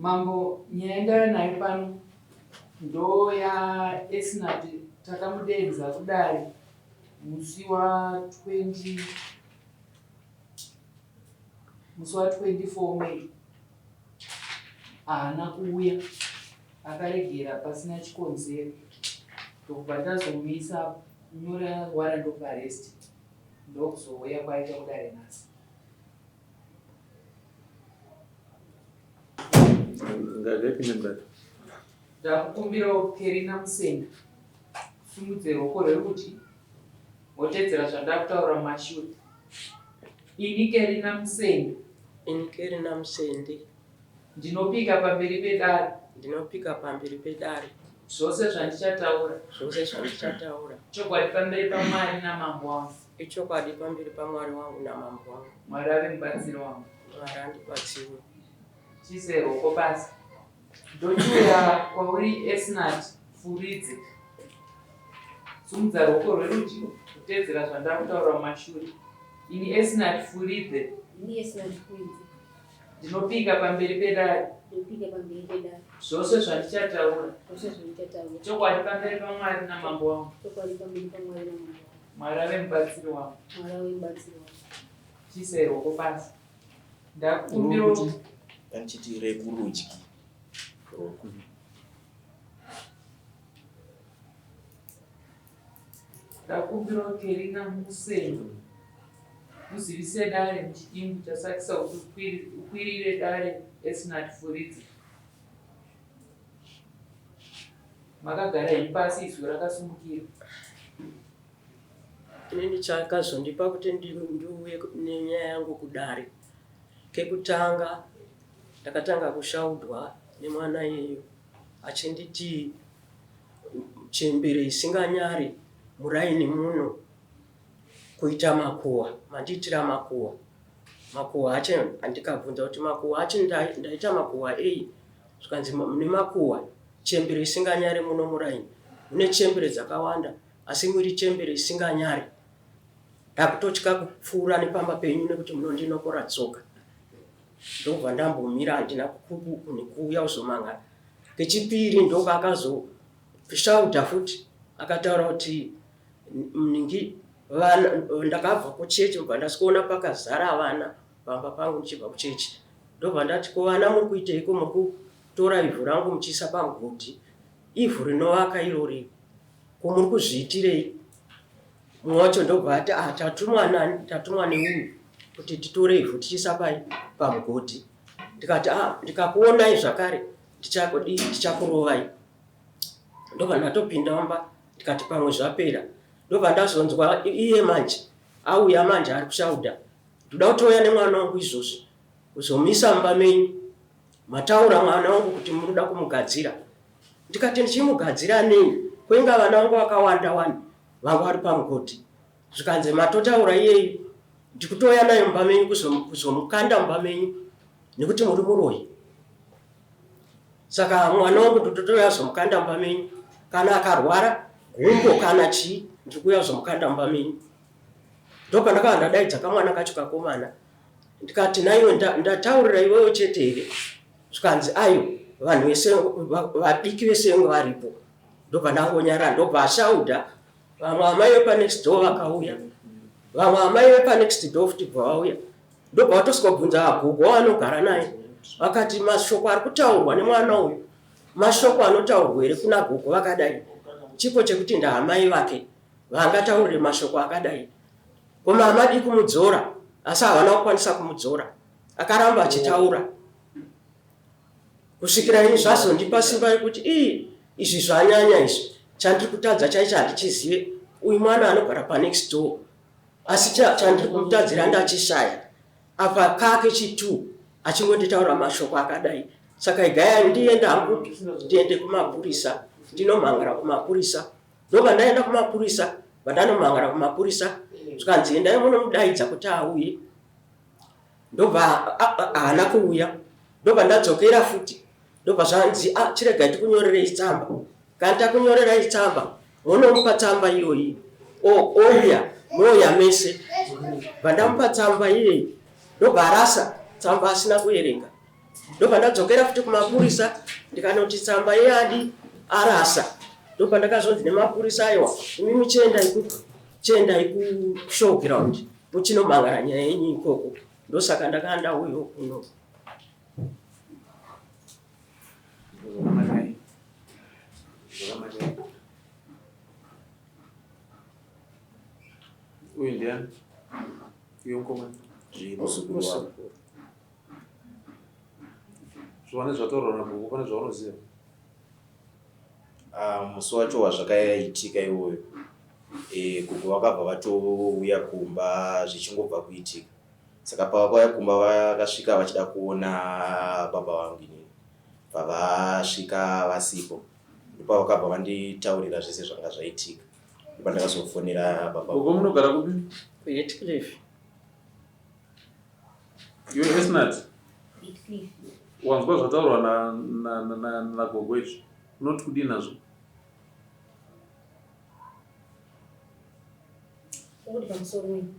Mambo nyenda nayo pano ndo ya Esnat takamudenza kudai musi wa 24 May haana kuuya akaregera pasina chikonzero ndokubva tazomisa nyora warrant of arrest ndokuzouya kwaita kudai nhasi. Ndakukumbira Kerina Musende kusumudze ruoko rwekuti wotedzera zvandakutaura mumashure. Ini Kerina Musende ndinopika pamberi pedare zvose zvandichataura chokwadi pamberi paMwari namambo wangu. Ichokwadi pamberi paMwari wangu namambo wangu. Mwari ave mubatsiri wangu. Mwari andibatsire. Chise ruoko basi. Ndochiuya kwauri Esnat Furidze. Sumudza ruoko rwerudyi kutedzera zvandakutaura mumashure. Ini Esnat Furidze ndinopika pamberi pedare zvose zvandichataura chokwadi pamberi paMwari namambo wangu. Mwari ave mubatsiri wangu. Chise ruoko basi. Ndakukumbira kanchitire kurudyi. Ndakumbira Kerina Musende muzivise dare muchidimbu chasakisa kuti ukwirire dare Esnat Furidze. Makagara ini pasi izwi rakasimukira. Inini chakazondipa kuti ndiuye nenyaya yangu kudare. Kekutanga ndakatanga kushaudwa nemwana yeyo achinditi chembere isinganyari muraini muno kuita makuwa manditira makuwa acho andikabvunza kuti makuwa acho ndaita makuwa ei zvikanzi mune makuwa chembere isinganyari muno muraini mune chembere dzakawanda asi muri chembere isinganyari ndakutotya kupfuura nepamba penyu nekuti munondinokora tsoka ndobva ndambomira handina kuuya uzomanga. Kechipiri ndoka akazoshaudha futi akataura kuti mningi ndakabva kuchechi mbva ndasikuona pakazara vana pamba pangu ndichibva kuchechi ndobva ndati ko vana muri kuiteiko muri kutora ivhu rangu muchiisa pamugodhi ivhu rinovaka irori ko muri kuzviitirei mumwe wacho ndobva ati tatumwa neuyu kuti titore ivhu tichiisa pamugodhi. Ndikati ndikakuonai zvakare ndichakurovai. Ndobva ndatopinda wamba ndikati pamwe zvapera. Ndobva ndazonzwa iye manje auya manje ari kushaudha ndoda kutouya nemwana wangu izvozvi kuzomisa mumba menyu mataura mwana wangu kuti munoda kumugadzira. Ndikati ndichimugadzira nei kwenga vana vangu vakawanda vangu vari pamugodhi. Zvikanzi matotaura iyeyu ndikutoya naye mumba menyu kuzomukanda mumba menyu nekuti muri muroyi. Saka mwana wangu ndototoya kuzomukanda mumba menyu kana akarwara gumbo kana chii ndikuya kuzomukanda mumba menyu. Ndobva ndakava ndadaidza kamwana kacho kakomana ndikati naiwe ndataurira iwewe chete here. Zvikanzi ayo vanhu vese vadiki vese vengu varipo. Ndobva ndangonyarara ndobva ashaudha vamwe amai vepanext door vakauya vamwe amai vepanext door futi bva vauya ndobva vatosvikobvunza agogo wavanogara naye vakati mashoko ari kutaurwa nemwana uyu mashoko anotaurwa here kuna gogo vakadai chipo chekuti ndaamai vake vangataurire mashoko akadai. Koma amadi kumudzora asi havana kukwanisa kumudzora akaramba achitaura kusvikira ini zvazondipa simba rekuti izvi zvanyanya izvi chandiri kutadza chaicho handichizive uyu mwana anogara panext door asi chandiri kumutadzira ndachishaya apa kake chi2 achingonditaura mashoko akadai. Saka igaya ndiende hangu ndiende kumapurisa ndinomhangara kumapurisa. Ndobva ndaenda kumapurisa vandanomhangara kumapurisa zvikanzi endai munomudaidza kuti auye. Ndobva haana kuuya. Ndobva ndadzokera futi ndobva zvanzi chiregai tikunyorerei tsamba. Kana takunyorerai tsamba munomupa tsamba iyoyi ouya moya mese. Vandamupa tsamba iyeyi ndobva arasa tsamba asina kuerenga ndobva ndadzokera futi kumapurisa ndikanoti tsamba yeyadi arasa. Ndobva ndakazonzi nemapurisa aiwa imimi chiendai kushow ground muchinomangana nyaya yenyu ikoko. Ndosaka ndakaenda uyo kuno. Uyu ndiani? Uyu mukomana? Zvimusukuru. Zviwane zvataurwa nabhuku pane zvaunoziva? Musi wacho wazvakaitika iwoyo. Gugu vakabva vatouya kumba zvichingobva kuitika. Saka pavakauya kumba vakasvika vachida kuona baba vangu inini. Pavasvika vasipo. Ndipo vakabva vanditaurira zvese zvanga zvaitika. Ndipo ndakazofonera baba. Gugu munogara kupi? KuHeathcliff. Iwe Esnat? Wanzwa zvataurwa na Gogo ichi? Unoti kudini nazvo? Uri pamusoro wenyu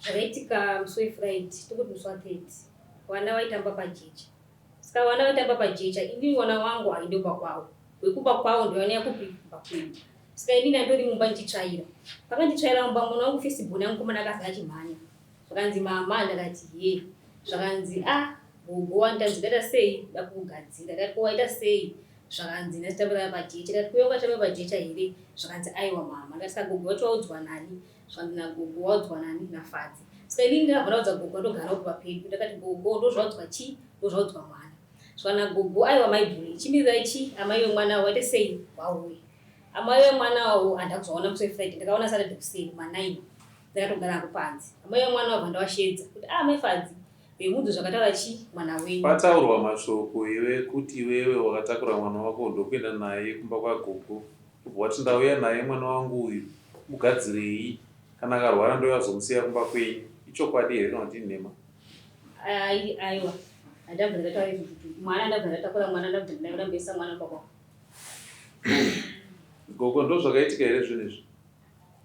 zvakaitika musi weFriday tokuti musi wa30 vana vaitamba pajecha. Saka vana vaitamba pajecha inini mwana wangu haindoba kwavo wekuba kwavo ndoonea kupimba kwenyu. Saka inini andori mumba ndichitsvaira pakanditsvaira mumba mwana wangu Facebook yangu komana akazi achimhanya zvakanzi mama ndakati ye zvakanzi Gogo wandanzi data sei ndakugadzira ndati waita sei zvakanzi ndatambira pajecha ndati kuyo ukatamba pajecha here zvakanzi aiwa mama ndasaka Gogo wacho waudzwa nani zvakanzi naGogo waudzwa nani naFadzi. Saka inini ndakabva ndaudza Gogo ndogara uku papedu ndakati Gogo ndozvaudzwa chi ndozvaudzwa mwana zvana Gogo aiwa maibhuri chimira chi amai wemwana waite sei wauya amai wemwana wawo handakuzoona musi weFriday ndakaona Saturday kuseni ma9 ndakatogara apo panze amai wemwana wabva ndawashedza kuti mai Fadzi mundu zvakataura chi mwana wenyu. Pataurwa mashoko iwe kuti iwewe wakatakura mwana wako ndokuenda naye kumba kwaGogo wati ndauya naye mwana wangu uyu mugadzirei kana akarwara ndoyazomusiya kumba kwenyu ichokwadi here kana kuti inhema? Aiwa handabva ndataura izvi kuti mwana ndabva ndatakura mwana ndabva ndambesa mwana kwako. Gogo ndo zvakaitika here zvinezvi?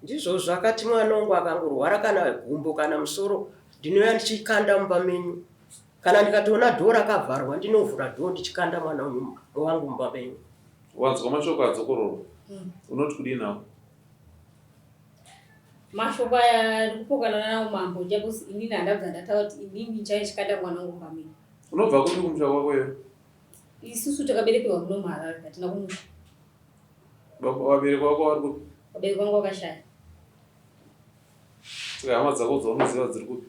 Ndizvo zvakati mwana wangu akangorwara kana gumbo kana musoro ndinoya ndichikanda mumba menyu. Kana ndikatoona dhoo rakavharwa ndinovhura dhoo ndichikanda mwana wangu mumba menyu. Wanzwa mashoko adzokororwa? Unoti kudini nawo? Mashoko aya ndikupokana nawo mambo japosi inini handabva ndataura kuti inini chaichikanda mwana wangu mumba menyu. Unobva kupi kumusha kwako iwe? Isusu takaberekerwa muno muHarare hatina kumusha. Vabereki vako vari kupi? Vabereki vangu vakashaya. Saka hama dzako dzaunoziva dziri kupi?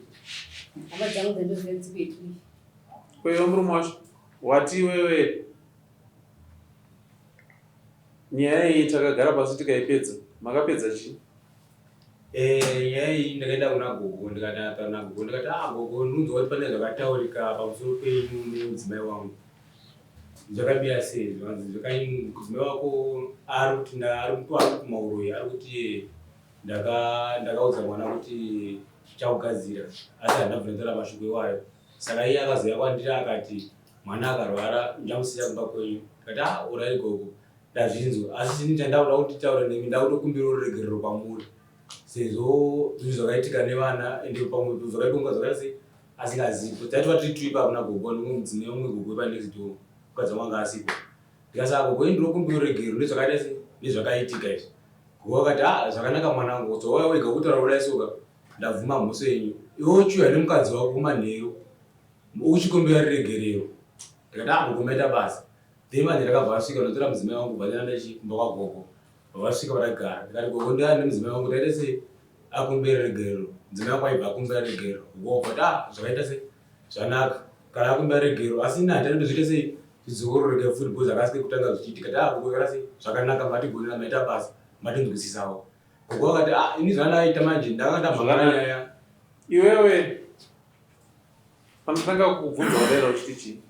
Hama dzangu dzandoziva dziri kupi? Kweiwe murume wacho wati iwewe nyaya iyi takagara pasi tikaipedza makapedza chii? Nyaya iyi ndakaenda kuna Gogo ndikati Gogo ndinonzwa kuti pane zvakataurika pamusoro penyu nemudzimai wangu. Zvakambira sei? Mudzimai wako ari kuti ari kumauroyi ari kuti ndakaudza mwana kuti chakugadzira asi handabva ndataura mashoko iwayo. Saka iye akazouya kwandiri akati mwana akarwara ndamusiya kumba kwenyu. Ndikati urai Gogo ndazvinzwa asi chini chandakuda kuti taura nemi ndakutokumbira ruregerero kwamuri sezvo zvinhu zvakaitika nevana ende pamwe zvakaitonga zvakasi asingazivi tati vatiri ipapo naGogo nemudzimai umwe Gogo panext door mukadzi wanga asipo. Ndikasaka Gogo ndinokumbira ruregerero nezvakaita sei nezvakaitika izvi. Gogo akati zvakanaka mwanangu uzouya wega kutaura kudai soka ndabvuma mhosvo yenyu iwe uchiuya nemukadzi wako kumanheru uchikumbira ruregerero. Ndikati Gogo maita basa then manje ndakabva asvika ndotora mudzimai wangu bva ndaenda kumba kwaGogo vasvika vakagara ndikati Gogo ndiani nemudzimai wangu taita sei akumbira ruregerero. Mudzimai wangu aibva akumbira ruregerero. Gogo akati zvakaita sei zvanaka kana akumbira ruregerero asi ina handadi ndozviita sei zvizokororeke futi bcause akasike kutanga zvichiitika Gogo akati sei zvakanaka matigonera maita basa matinzwisisawo. Gogo akati ini zvandaaita manje ndakandamhangana nyaya. Iwewe pandotanga kukubvunza wadaira uchiti chii?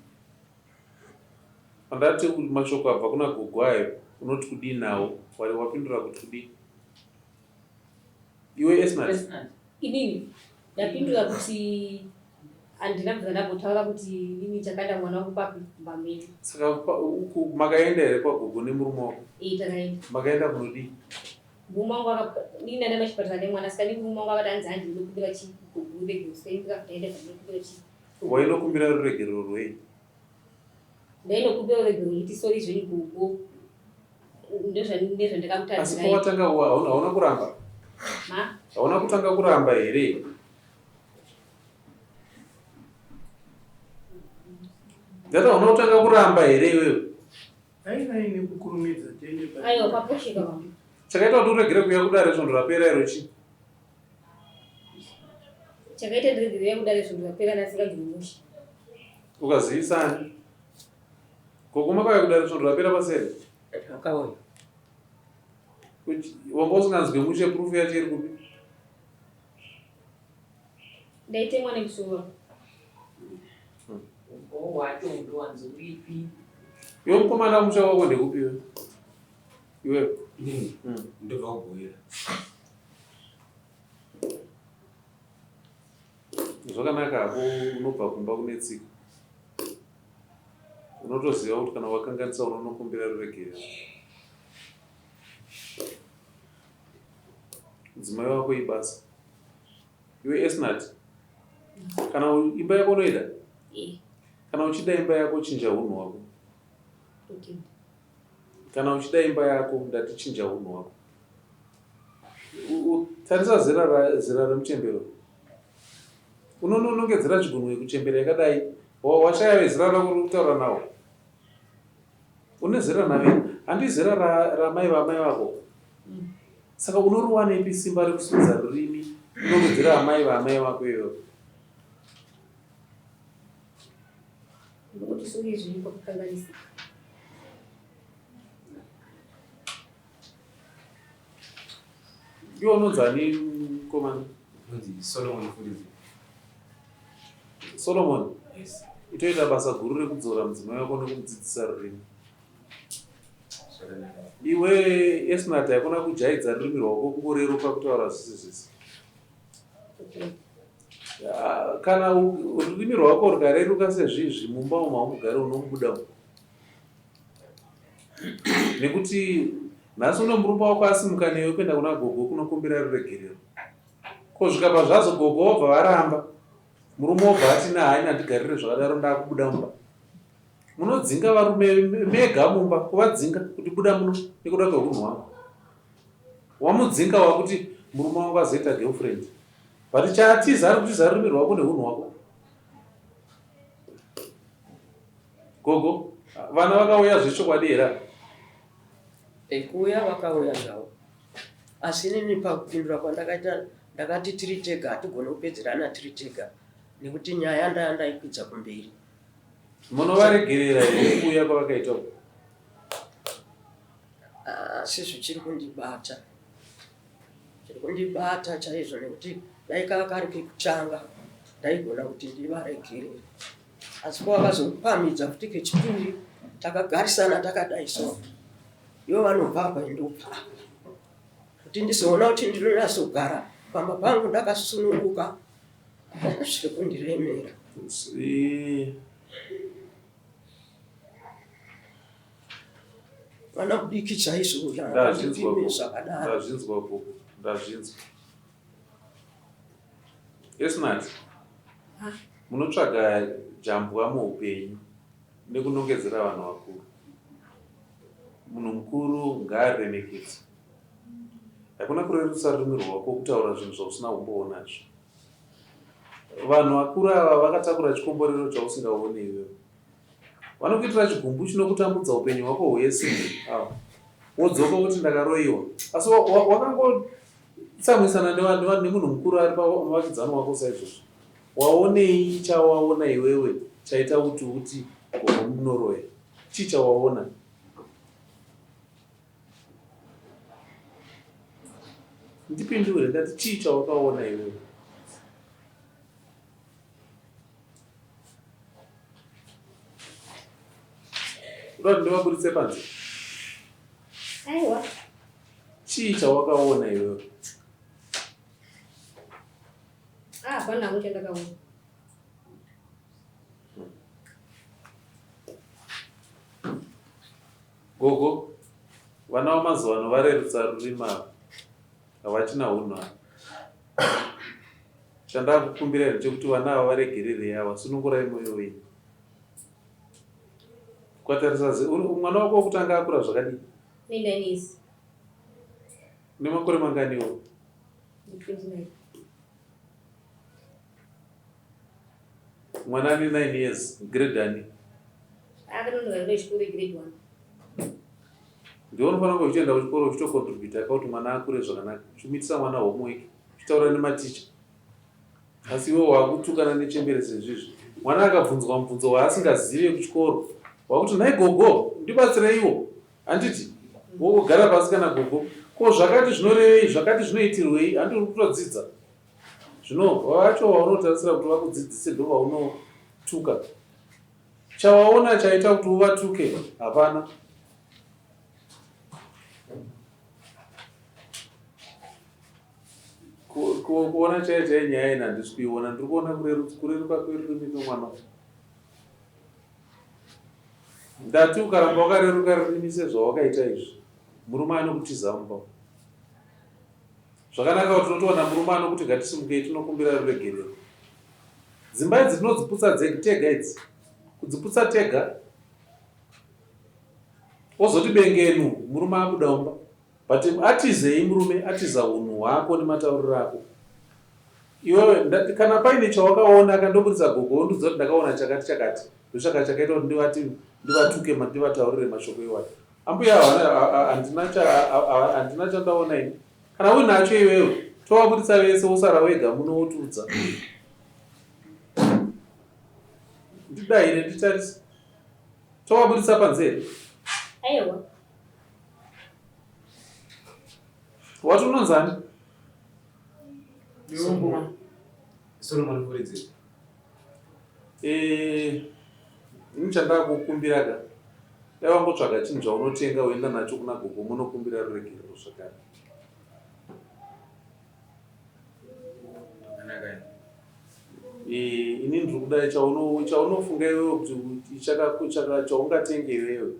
Pandati mashoko abva kuna Gogo ayo unoti kudini nawo wapindura kuti kudini? Iwe Esnat? Inini ndapindura kuti handina bva ndambotaura kuti inini chakanda mwana wangu papi kumba menyu. Saka makaenda here kwaGogo nemurume wako? Takaenda. Makaenda kunodii? Murume wangu inini ndaenda pachipatara nemwana saka murume wangu akati hanzi handinokumbira chi Gogo ruregerero saka ndikabva ndaenda ndinokumbira chi wainokumbira ruregerero rwei? Ndainokumbira ruregerero kuti sori zviri gogo ndezvandakamutadzira. Asi pawatanga hauna kuramba? Hauna kutanga kuramba here? Ndata hauna kutanga kuramba here iwewe? Aine kukurumidza tende. Aiwa paposhika vanhu. Chakaita kuti uregere kuuya kudare svondo rapera iro chi? Chakaita ndiregere kudare svondo rapera ndasingadzimushi. Ukazivisani? Gogo makauya kudare svondo rapera pasere? Akauya. Wanga usinganzwi mushe proof yacho iri kupi? Ndaitemwa nemusoro. Wacho ndowanzi uripi? Iwe mukomana musha wako ndekupiwe? Iwe? Ndobva kubhuira. Zvakanaka hako unobva kumba kune tsika. Unotoziva kuti kana wakanganisa unokumbira ruregerero. Mudzimai wako ibasa. Iwe Esnat, kana imba yako unoida? Kana uchida imba yako chinja hunhu hwako. Kana uchida imba yako ndati chinja hunhu hwako. Tarisa zera remuchembero. Unonongedzera chigunwe kuchembera yakadai. Washaya vezera rako uri kutaura nawo. Une zera nawe, handi zera ramai vamai vako. Saka unoriwanepi simba rekusumudza rurimi unongedzera amai vamai vako iyoyo? Nokuti sori zviri pakukanganisa. Iwe unonzani mukomana? Unonzi Solomon Fudizi. Solomon? Yes. Itoita basa guru rekudzora mudzimai wako nekumudzidzisa rurimi. Iwe Esnat hakuna kujaidza rurimi rwako kungoreruka kutaura zvisi. Kana rurimi rwako rukareruka sezvizvi mumba maumugare unomubuda. Nekuti nhasi uno murumba wako asimuka newe kuenda kuna gogo kunokumbira ruregerero. Kozvika zvazvo gogo wobva varamba. Murume wobva ati haina ndigarire zvakadaro ndakubuda mumba. Munodzinga varume mega mumba kuvadzinga kuti buda muno nekuda kwehunhu hwako. Wamudzinga wakuti murume wako azoita girlfriend. But chatiza ari kutiza rurimi rwako nehunhu hwako. Gogo, vana vakauya zvechokwadi here? Kuuya vakauya zvavo. Asi inini pakupindura kwandakaita ndakati tiri tega hatigone kupedzerana tiri tega nekuti nyaya ndaikwidza kumberi. Munovaregerera here kuuya kwavakaita? Asi zvichiri kundibata. Chiri kundibata chaizvo nekuti dai kava kari kekutanga ndaigona kuti ndivaregerere. Asi kwavakazopamidza kuti kechipiri takagarisana takadai so. Ivo vanobva apa indobva. Kuti ndizoona kuti ndinonasogara pamba pangu ndakasununguka zviri kundiremera. Vana kudiki chaizvo zvakadaro. Ndazvinzwa gogo, ndazvinzwa. Esnat, munotsvaga jambwa muupenyu nekunongedzera vanhu vakuru. Munhu mukuru ngaaremekedzwe. Hakuna kurerutsa rurimi rwako kutaura zvinhu zvausina kumboonazvo. Vanhu vakuru ava vakatakura chikomborero chausingaoni iwewe. Vanokuitira chigumbu chinokutambudza upenyu hwako hwese. Wodzoka kuti ndakaroiwa. Asi wakangotsamwisana nemunhu mukuru ari pavakidzani wako saizvozvo. Waonei chawaona iwewe chaita kuti uti gogo munoroya? Chii chawaona? Ndipindure ndati chii chawakaona iwewe? Uda ndivaburitse panze? Aiwa. Chii chawakaona iwewe? Hapana muchandakaona. Gogo, vana vamazuva ano varerutsa rurimi ava. Havachina hunhu ava. chandakukumbira ndechekuti vana ava varegerere ava sunungurai mwoyo wenyu. Kwatarisa mwana wako wokutanga akura zvakadii? 9 years. Nemakore manganiwo? 29. Mwana ane 9 years, grade ani? Akanondoenda kuchikoro grade 1. Ndiwo unofanira kunge uchienda kuchikoro uchitocontributa kuti mwana akure zvakanaka, uchimuitisa mwana homework, uchitaura nematicha. Asi iwe wakutukana nechembere sezvizvi. Mwana akabvunzwa mubvunzo waasingazive kuchikoro, wakuti nhai gogo ndibatsireiwo, handiti wogara pasi kana gogo, ko zvakati zvinorevei, zvakati zvinoitirwei, handiri kutodzidza. Zvino vacho vaunotarisira kuti vakudzidzise ndo vaunotuka. Chawaona chaita kuti uvatuke hapana. Kuona chaitai nyaya ina handisi kuiona, ndiri kuona kureruka kwerurimi kwemwana. Ndati ukaramba wakareruka rurimi sezvawakaita izvi, murume anokutiza mumba. Zvakanaka kuti unotoona murume anokuti ngatisumukei tinokumbira ruregerero. Dzimba idzi tinodziputsa tega idzi, kudziputsa tega wozoti bengenu murume abuda mumba. But atizei murume, atiza unhu hwako nematauriro ako. Iwewe kana paine chawakaona kandobudisa gogo ndudza kuti ndakaona chakati ndochaka chakaita kuti ndivatuke ndivataurire mashoko iwayo. Ambuya handina chandaona ini. Kana uinacho iwewe towabudisa vese wosara wega munoutudza. Ndidai nditarisa. Towabudisa panzeri. Aiwa. Wati unonzani? Solomon Furidzi. Ini chandakukumbiraga. Dai wangotsvaga chinhu chaunotenga uenda nacho kuna gogo munokumbira ruregerero zvakare. Ini ndiri kudai chaunofunga iwewe kuti chaungatenge iwewe.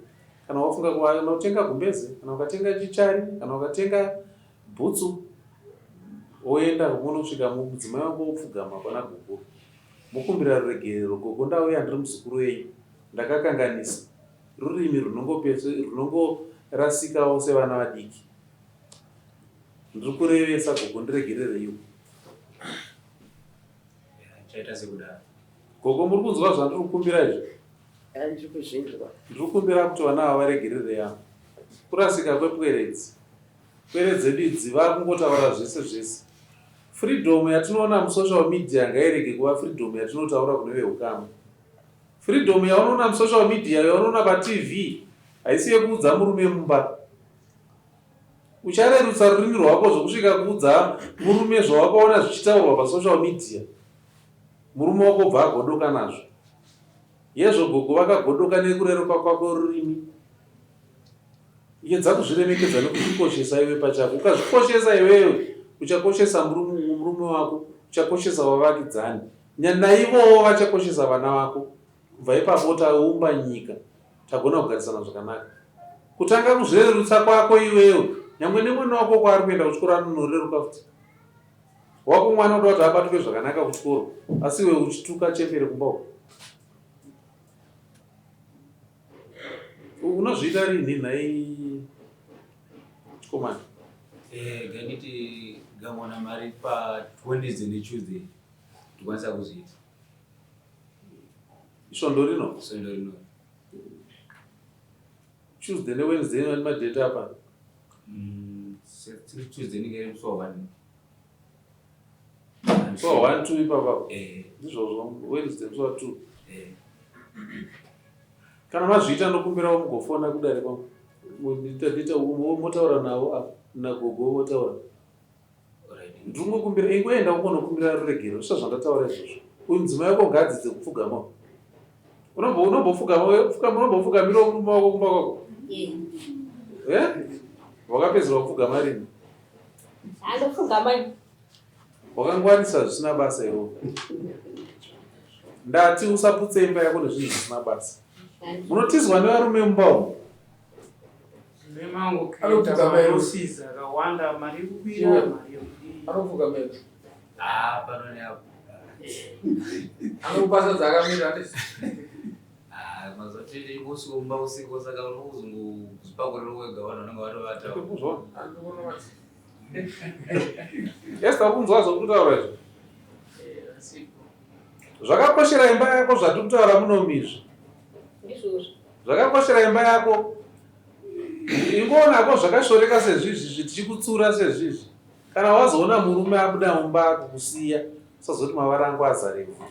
Kana wafunga unotenga gumbeze, kana ukatenga chichari, kana ukatenga bhutsu, woenda munosvika mudzimai wako wopfugama pana gogo. Mukumbira ruregerero, gogo ndauya ndiri muzukuru wenyu, ndakakanganisa. Rurimi runongorasikawo sevana vadiki. Ndiri kurevesa gogo ndiregerereiwo. Chaita sekudaro. Gogo muri kunzwa zvandiri kukumbira izvi? Handiri kuzvinzwa. Ndiri kukumbira kuti vana ava varegerere yavo. Kurasika kwepweredzi. Pweredzi dzedu idzi vakungotaura zvese. Freedom yatinoona musocial media ngairege kuva freedom yatinotaura kune vehukama. Freedom yaunoona musocial media, yaunoona paTV, haisi yekuudza murume mumba. Ucharerutsa rurimi rwako zvokusvika kuudza murume zvawakaona zvichitaurwa pasocial media. Murume wako obva agodoka nazvo. Yezvo gogo vakagodoka nekureruka kwako rurimi. Edza kuzviremekedza nekuzvikoshesa iwe pachako. Ukazvikoshesa iwewe, uchakoshesa murume wako, uchakoshesa vavakidzani. Naivowo vachakoshesa vana vako. Kubva ipapo taumba nyika, tagona kugarisana zvakanaka. Kutanga kuzvirerutsa kwako iwewe, nyangwe nemwana wako kwaari kuenda kuchikoro anonoreruka futi. Wako mwana unoda kuti abatuke zvakanaka kuchikoro, asi iwe uchituka chembere kumba uko. Unozviita rini nhai chikomana? Ganiti gamwana mari pa Wednesday neTuesday tikwanisa kuzviita. Isvondo rino? Isvondo rino. Tuesday neWednesday vane madate apa? Tuesday ningere musi wa 1. Musi wa 1 2 ipapo? Ndizvozvo. Wednesday musi wa 2. Kana mazviita nokumbira mugofona kudare kwangu. Motaura navo nagogo wotaura. Ndingokumbira ingoenda ukonokumbira ruregerero. Zvisa zvandataura izvozvo. Uyu mudzimai wako ngadzidze kupfugama. Unombofugamira murume wako kumba kwako? Wakapedzera kupfugama rini? Handofugama. Wakangwarisa zvisina basa iwo. Ndati usaputse imba yako nezvinhu zvisina basa. Munotizwa nevarume mumba umu? Nemangu kaita marosiza kawanda mari kupira mari yokudii. Anofugamira. Panone apo. Anokupasa dzakamira ndisi. Mazotiri kusumba usiku saka unozunguzipakurira wega vanhu vanenge vatovata. Kuzwa. Yesta kunzwa zvokutaura izvo. Zvakakoshera imba yako zvati kutaura munomizvi. Ndizvozvo. Zvakakoshera imba yako. Ingoonako zvakashoreka sezvizvi tichikutsura sezvizvi. Kana wazoona murume abuda mumba kukusiya, usazoti mavarangu azarefu.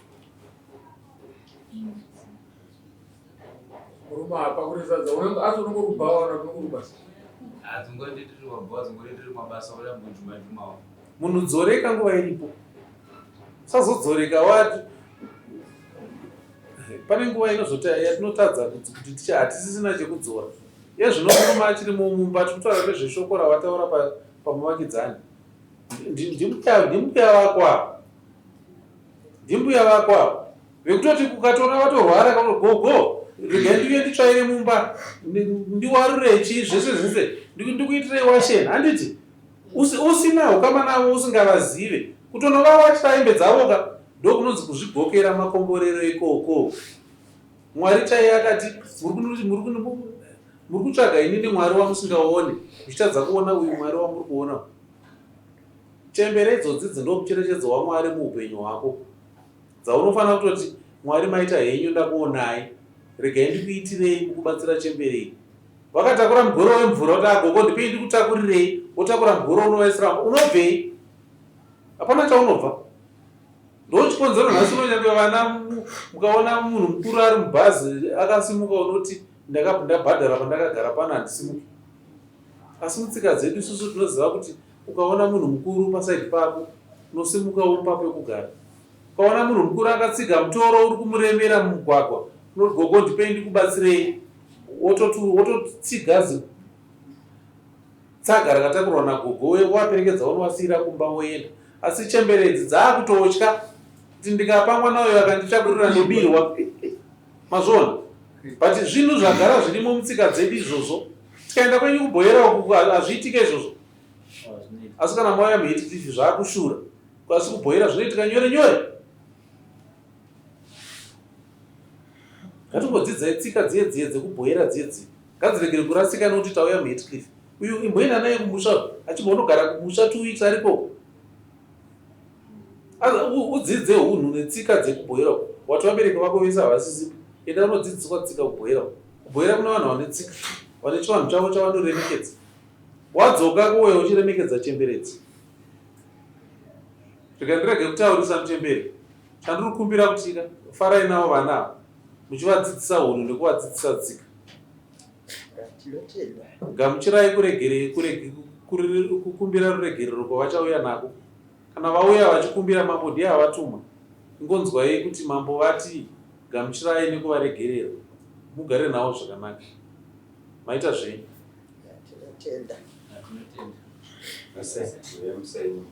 Murume apakuresadza unongorubawa kana unongorubasa. Adzingoti tiri wabva dzingoti tiri mabasa oda mujuma. Munhu dzoreka nguva iripo. Usazodzoreka wati. Pane nguva yatinotadza kuti hatisisina chekudzora. Yezvino murume achiri mumba tikutaura nezveshoko rawataura pamuvakidzani. Ndimbuya vako apa. Ndimbuya vako apa. Vekutoti kukatora vatorwara kana gogo. Regai ndiuye nditsvaire mumba. Ndiwarure chi zvese. Ndikuitirei washeni. Handiti usina ukama navo usingavazive. Kutonovawachira hembe dzavoka ndokunonzi kuzvigokera makomborero ikoko. Mwari chaiye akati muri kutsvaga inini Mwari wamusingaone. Muchitadza kuona uyu Mwari wamuri kuona. Chembere idzodzi dzinomucherechedzo waMwari muupenyu hwako. Dzaunofanira kutoti Mwari maita henyu ndakuonai. Regai ndikuitirei mukubatsira chembere. Vakatakura mugoro wemvura kuti agogo ndipei ndikutakurirei. Wotakura mugoro unovaisira unobvei? Hapana chaunobva. Ndochikonzero nhasi unonyange vana mukaona munhu mukuru ari mubhazi akasimuka unoti ndabhadhara pandakagara pano handisimuki. Asi mutsika dzedu isusu tinoziva kuti ukaona munhu mukuru pasaidi pako unosimuka womupa pekugara. Ukaona munhu mukuru akatsiga mutoro uri kumuremera mumugwagwa unoti gogo ndipei ndikubatsirei. Wototsigazi tsaga rakatakurwa nagogo waperekedza unovasiyira kumba woenda. Asi chemberedzi dzaakutotya kuti ndikapa mwana uyo akanditsvakurira ndobirwa. Mazvona. But zvinhu zvagara zvirimo mutsika dzedu izvozvo. Tikaenda kwenyu kubhoyera uku hazviitike izvozvo. Asi kana mauya muHeathcliff zvaakushura. Asi kubhoyera zvinoitika nyore. Ngatingodzidzai tsika dziye dzekubhoyera dziye. Ngadziregere kurasika nokuti tauya muHeathcliff. Uyu imboenda naye kumusha achimbonogara kumusha 2 weeks ariko. Udzidze hunhu netsika dzekubhoyera. Wati vabereki vako vese havasisi. Enda unodzidziswa tsika kubhoyera. Kubhoyera kuna vanhu vane tsika. Vane chivanhu chavo chavanoremekedza. Wadzoka kuwe uchiremekedza chemberedzi. Zvikandirege kutaurisa muchembere. Chandiri kukumbira kutika farai navo vana muchivadzidzisa hunhu nekuvadzidzisa tsika. Gamuchirai kukumbira ruregerero kwavachauya nako. Kana vauya vachikumbira mambo ndiye avatuma. Ingonzwai kuti mambo vati gamuchirai nekuvaregerera. Mugare navo zvakanaka. Maita zvenyu. Tinotenda. Tinotenda.